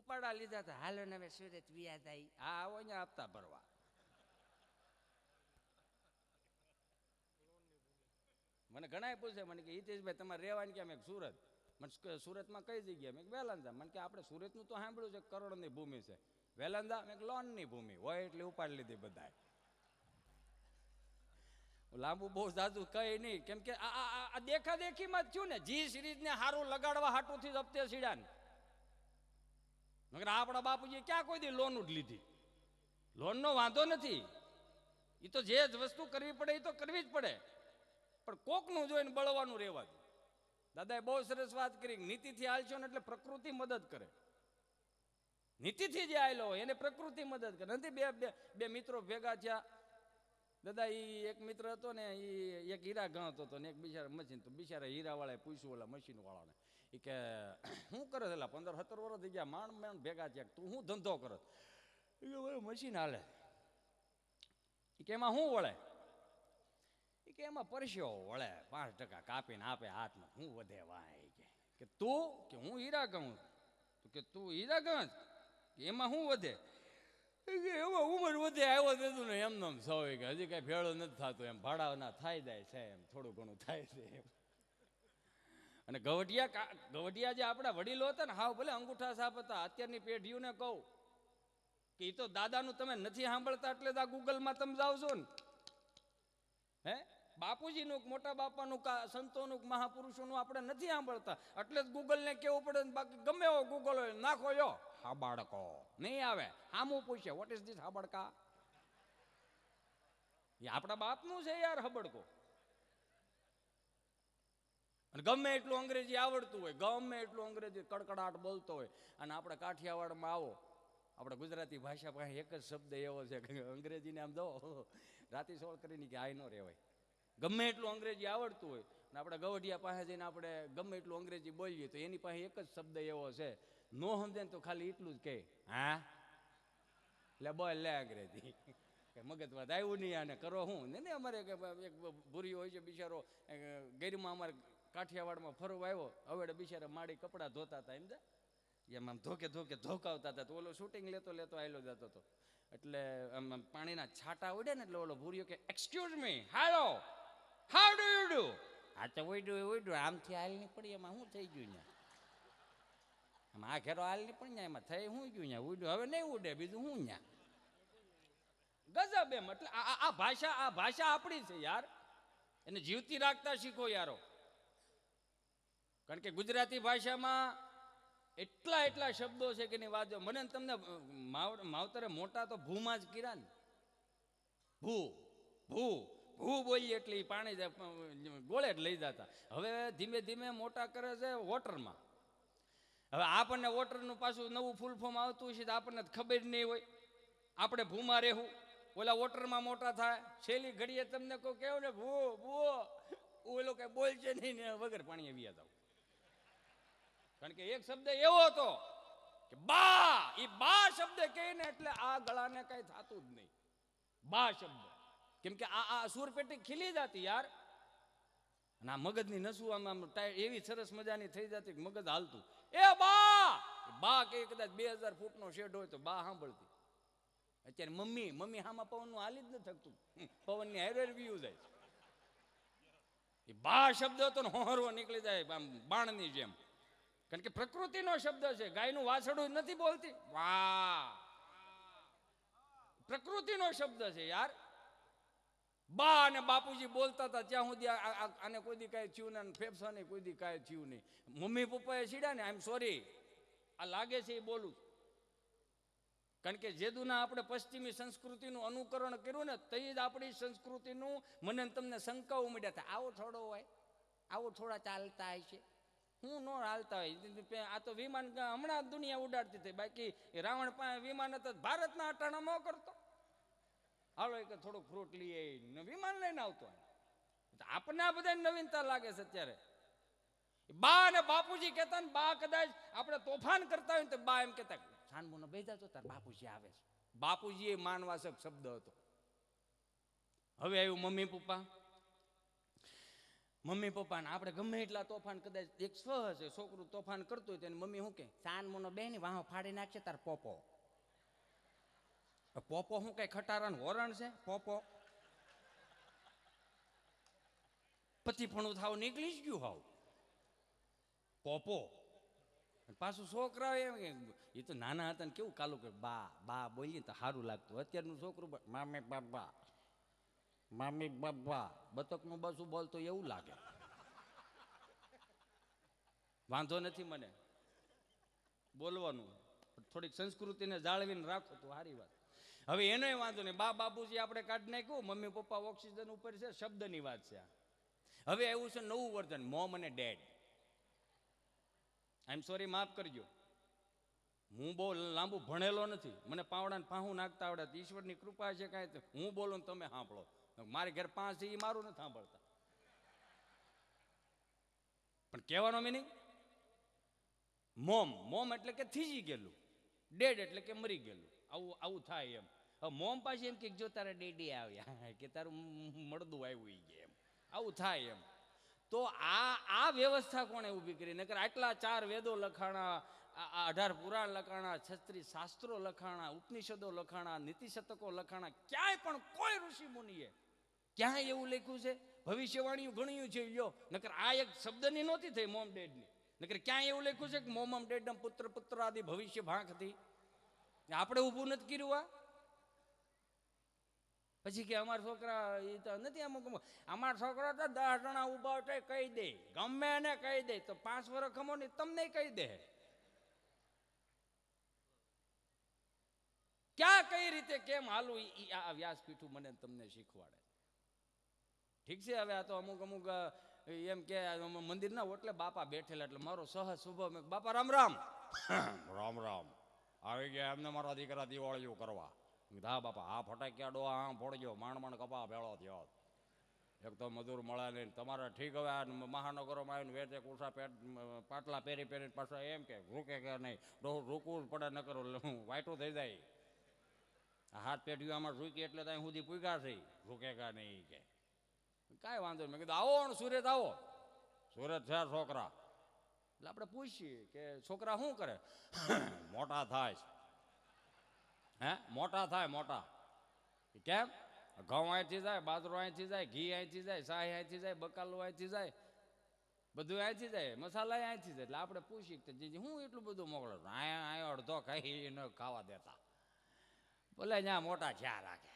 ઉપાડા લીધા હતા, હાલો ને હવે સુરત વિયા થાય. હા આવો અહીંયા આપતા ભરવા. મને ઘણા પૂછે મને કે હિતેશભાઈ તમારે રહેવાની ક્યાં? મેં સુરત. મને સુરતમાં કઈ જગ્યાએ? મેં વેલાંદા. મને કે આપણે સુરતનું તો સાંભળ્યું છે કરોડની ભૂમિ છે. વેલાંદા? મેં લોનની ભૂમિ હોય એટલે ઉપાડી લીધી બધા. લાંબુ બહુ જાજુ કઈ નહીં, કેમ કે આ દેખા દેખીમાં જ થયું ને. જી સિરીઝને સારું લગાડવા હાટુથી જ હપ્તે સીડ્યા ને. મગર આપણા બાપુજી ક્યાં કોઈ દી લોન જ લીધી? લોનનો વાંધો નથી, એ તો જે જ વસ્તુ કરવી પડે એ તો કરવી જ પડે, પણ કોકનું જોઈને બળવાનું રહેવા દે. દાદાએ બહુ સરસ વાત કરી, નીતિથી હાલશો ને એટલે પ્રકૃતિ મદદ કરે. નીતિથી જે આવેલો હોય એને પ્રકૃતિ મદદ કરે. નથી બે મિત્રો ભેગા થયા. દાદા એક મિત્ર હતો ને, એ એક હીરા ગણતો હતો ને એક બિચારા મશીન. તો બિચારા હીરા વાળાએ પૂછ્યું ઓલા મશીન વાળાને, એ કે શું કરે છે? 15-17 વર્ષ થઈ ગયા, માંડ ભેગા થયા, તું શું ધંધો કરો? એ કે મશીન હાલે. એ કે એમાં શું વળે? એ કે એમાં પરસ્યો વળે, 5% કાપીને આપે હાથમાં, શું વધે વાય? કે તું કે હું હીરા ગણું. તો કે તું હીરા ગણ એમાં શું વધે? એમાં ઉંમર વધે આવ્યો દેતું ને એમ નામ સૌ કે હજી કઈ ભેળો નથી થતો, એમ ભાડા ના થાય જાય છે, એમ થોડું ઘણું થાય છે એમ. અને ગવઢિયા જે આપણા વડીલો હતા ને, હાવ ભલે અંગૂઠા સાપ હતા, અત્યારની પેઢીઓને કહું કે એ તો દાદાનું તમે નથી સાંભળતા એટલે જ આ ગૂગલમાં તમે જાઓ છો ને. હે બાપુજીનું, મોટા બાપાનું, સંતોનું, મહાપુરુષોનું આપણે નથી સાંભળતા એટલે જ ગૂગલને કેવું પડે. બાકી ગમે એવો ગૂગલ હોય નાખો યો હાબાડકો નહીં આવે. આમું પૂછે વોટ ઇઝ ધીસ હાબડકા? એ આપણા બાપનું છે યાર હબડકો. અને ગમે એટલું અંગ્રેજી આવડતું હોય, ગમે એટલું અંગ્રેજી કડકડાટ બોલતો હોય, અને આપણે કાઠિયાવાડમાં આવો, આપણે ગુજરાતી ભાષા પાસે એક જ શબ્દ એવો છે કે અંગ્રેજીને આમ દો રાતી સોળ કરીને કે આય ન રહેવાય. ગમે એટલું અંગ્રેજી આવડતું હોય ને આપણે ગવઢિયા પાસે જઈને આપણે ગમે એટલું અંગ્રેજી બોલીએ તો એની પાસે એક જ શબ્દ એવો છે, નો સમજે ને તો ખાલી એટલું જ કહે, હા લે બોલ લે અંગ્રેજી. મગજમાં આવ્યું નહીં આને કરો હું ને. અમારે એક ભૂરી હોય છે બિચારો, ગેરમાં અમારે કાઠિયાવાડમાં ફરવા આવ્યો. હવે બિચારા માડી કપડાં ધોતા હતા, એમ એમ આમ ધોકે ધોકાવતા હતા. તો ઓલો શૂટિંગ લેતો આવેલો જતો હતો, એટલે આમ પાણીના છાંટા ઉડે ને એટલે ઓલો ભૂરીઓ કે excuse me, hello, how do you do? આ તો ઉડ્યું આમથી હાલ નહીં પડી, એમાં શું થઈ ગયું? આમ આ ઘેરો હાલ નહીં પડી, એમાં થઈ શું ગયું? ત્યાં ઉડ્યું, હવે નહીં ઉડે, બીજું શું? ત્યાં ગજબ એમ. એટલે આ ભાષા આપણી છે યાર, એને જીવતી રાખતા શીખો યારો. કારણ કે ગુજરાતી ભાષામાં એટલા શબ્દો છે કે નહીં વાંચો. મને તમને માવતરે મોટા તો ભૂમાં જ કર્યા ને. ભૂ બોલીએ એટલે પાણી ગોળે જ લઈ જતા. હવે ધીમે ધીમે મોટા કરે છે વોટરમાં. હવે આપણને વોટરનું પાછું નવું ફૂલ ફોર્મ આવતું હશે તો આપણને ખબર નહીં હોય. આપણે ભૂમાં રહેવું, ઓલા વોટરમાં મોટા થાય. છેલ્લી ઘડીએ તમને કોઈ કહેવું ને ભૂ ઓલો કઈ બોલશે નહીં ને વગર પાણી આવ્યા જાવ. કારણ કે એક શબ્દ એવો હતો કે બા, એ બા શબ્દ કહે ને એટલે આ ગળાને કઈ થતું જ નહીં. બા શબ્દ, કેમ કે આ સુરપેટી ખીલી જતી યાર. અને આ મગજની નસું આમ એવી સરસ મજાની થઈ જતી મગજ હાલતું. એ બા કે કદાચ 2000 ફૂટનો શેડ હોય તો બા સાંભળતી. અત્યારે મમ્મી હામાં પવનનું હાલી જ ન થકતું, પવનની હારે વ્યૂ જાય. એ બા શબ્દ હતો ને હોહરવો નીકળી જાય આમ બાણની જેમ. કારણ કે પ્રકૃતિનો શબ્દ છે. ગાયનું વાછડું નથી બોલતી, વાહ, પ્રકૃતિનો શબ્દ છે યાર. બા અને બાપુજી બોલતા હતા ત્યાં સુધી આને કોઈ દી કાંઈ થયું ને, ફેફસાને કોઈ દી કાંઈ થયું નહીં. મમ્મી પપ્પાએ સીડ્યા ને, આઈ એમ સોરી, આ લાગે છે એ બોલું. કારણ કે જેદુના આપણે પશ્ચિમી સંસ્કૃતિનું અનુકરણ કર્યું ને તે જ આપણી સંસ્કૃતિનું મને તમને શંકા ઉમડ્યા હતા. આવો થોડો હોય, આવો થોડા ચાલતા હોય છે, હું ન હાલતા હોય. આ તો વિમાન હમણાં દુનિયા ઉડાડતી થઈ, બાકી રાવણ પાસે વિમાન હતા, ભારતના અટાણા ન કરતો. હાલો કે થોડુંક ફ્રૂટ લઈએ, વિમાન લઈને આવતો. આપણને આ બધા નવીનતા લાગે છે અત્યારે. બા અને બાપુજી કહેતા ને, બા કદાચ આપણે તોફાન કરતા હોય ને તો બા એમ કહેતા છાનમુનો બેસા છો તાર બાપુજી આવે છે. બાપુજી એ માનવાસક શબ્દ હતો. હવે આવ્યું મમ્મી પપ્પા. મમ્મી પપ્પાને આપણે ગમે એટલા તોફાન, કદાચ એક સ્વ હશે છોકરું તોફાન કરતું હોય તો એની મમ્મી શું કે, સાન મોનો બેન વાહો ફાડી નાખશે તાર પોપો. પોપો શું કઈ ખટારાનું હોરણ છે? પોપો પતિ પણ થાવ નીકળી જ ગયું હાવ પોપો. પાછું છોકરા એમ એ તો નાના હતા ને કેવું કાલું કે બા બા બોલીએ તો સારું લાગતું. અત્યારનું છોકરું મામી બાબા મામી બાબા બતકનું બસું બોલતો એવું લાગે. વાંધો નથી મને બોલવાનું, થોડીક સંસ્કૃતિને જાળવીને રાખો તો સારી વાત. હવે એનોય વાંધો નહીં, બા બાપુજી આપણે કાઢી નાખ્યું, મમ્મી પપ્પા ઓક્સિજન ઉપર છે, શબ્દની વાત છે. હવે એવું છે નવું વર્ઝન, મોમ અને ડેડ. આઈ એમ સોરી, માફ કરજો, હું બહુ લાંબુ ભણેલો નથી, મને પાવડાને પાહું નાખતા આવડે, ઈશ્વરની કૃપા છે કાંઈ. હું બોલું ને તમે સાંભળો, મારી ઘર 5 છે એ મારું નથી સાંભળતા. પણ કહેવાનો મિનિંગ, મોમ મોમ એટલે કે થીજી ગયેલું, ડેડ એટલે કે મરી ગયેલું. આવું આવું થાય એમ. હવે મોમ પાછી એમ કે જો તારા ડેડી આવ્યા કે તારું મળદું આવ્યું કે એમ આવું થાય એમ. તો આ વ્યવસ્થા કોણે ઊભી કરી? નકર આટલા 4 વેદો લખાણા, 18 પુરાણ લખાણા, 36 શાસ્ત્રો લખાણા, ઉપનિષદો લખાણા, નીતિશતકો લખાણા, ક્યાંય પણ કોઈ ઋષિ મુનિએ ક્યાંય એવું લખ્યું છે? ભવિષ્યવાણીઓ ઘણ્યું છે લ્યો, નકર આ એક શબ્દની નહોતી થઈ મોમ ડેડની. નકર ક્યાંય એવું લખ્યું છે કે મોમમ ડેડમ પુત્ર પુત્ર આદિ ભવિષ્ય ભાંખ હતી? આપણે ઊભું નથી કર્યું આ. પછી કે અમારા છોકરા એ તો નથી, અમુક અમારા છોકરા તો 10 જણા ઉભા થાય કહી દે, ગમે એને કહી દે. તો 5 વર્ષ ખમો ને તમને કહી દે. ક્યાં કઈ રીતે કેમ હાલું આ વ્યાસપીઠું મને તમને શીખવાડે. ઠીક છે, હવે આ તો અમુક અમુક એમ કે મંદિરના ઓટલે બાપા બેઠેલા એટલે મારો સહજ સ્વભાવ, બાપા રામ રામ. રામ રામ આવી ગયા એમને મારા દીકરા દિવાળીઓ કરવા. હા બાપા, આ ફટાક્યા ડોહા આમ ફોડજો, માંડ માંડ કપા ભેળો થયો. એક તો મજૂર મળે નહીં તમારે. ઠીક, હવે આ મહાનગરોમાં આવીને વેચે કુર્સા પાટલા પહેરી પહેરીને પાછા એમ કે રૂકે કે નહીં, રૂકવું જ પડે, ન કરો વાયટું થઈ જાય. હાથ પેઢીઓ આમાં રૂકી એટલે ત્યાં સુધી પૂગ્યા છે, રૂકે કા નહીં કે કાંઈ વાંધો નહીં. મેં કીધું આવો ને સુરત આવો, સુરત છે છોકરા. એટલે આપણે પૂછીએ કે છોકરા શું કરે? મોટા થાય. હે મોટા થાય? મોટા કેમ? ઘઉં અહીંથી જાય, બાજરો અહીંથી જાય, ઘી અહીંથી જાય, શાહી અહીંથી જાય, બકાલું અહીંથી જાય, બધું અહીંથી જાય, મસાલા અહીંથી જાય. એટલે આપણે પૂછીએ કે જીજી હું એટલું બધું મોકલો? અહીંયા અડધો ખાઈ ન ખાવા દેતા. બોલે ત્યાં મોટા ખ્યાલ રાખે.